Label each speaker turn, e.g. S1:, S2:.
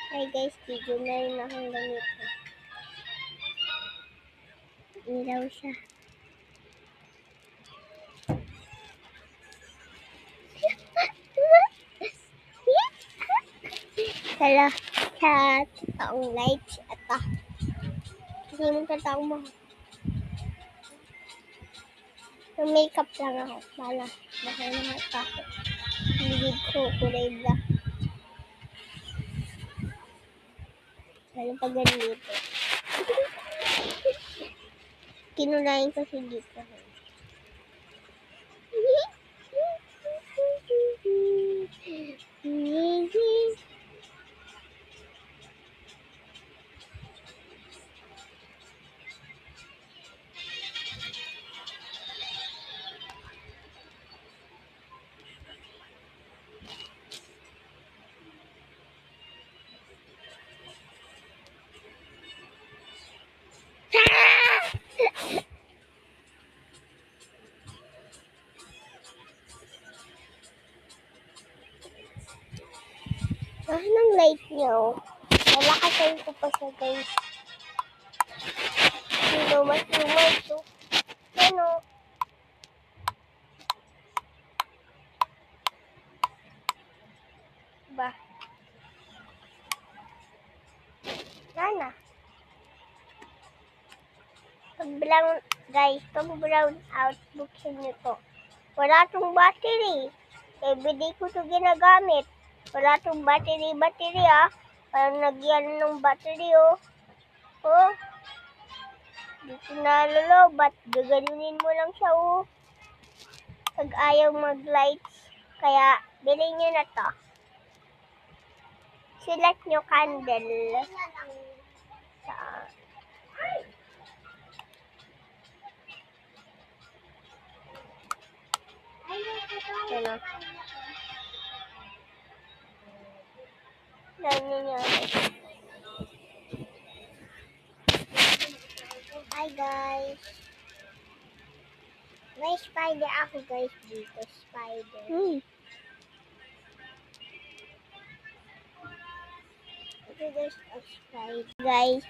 S1: Hi guys, video na rin akong ganito. Ilaw siya. Sa taong lights ata. Kasi mo taong mo. Makeup lang ako. Bala. Baka naman ako. Hindi ko kulay black. Lalo pag ganito. Kinulayin ko si dito. Anong light niyo? Nalakasan ko pa siya guys. Lumas to. Ano? Ba? Sana. Pag brown out, buksan nyo to. Wala tong battery. Everyday ko to ginagamit. Wala tong battery ah. Parang nagyan ng battery oh. Oh. Dito na lolobat. Gaganunin mo lang siya oh. Pag ayaw mag-lights. Kaya, bilhin nyo na to. Select nyo candle. Ano? Ganyan nyo. Hi guys. May spider ako guys dito. Spider. Ito guys, a spider. Guys.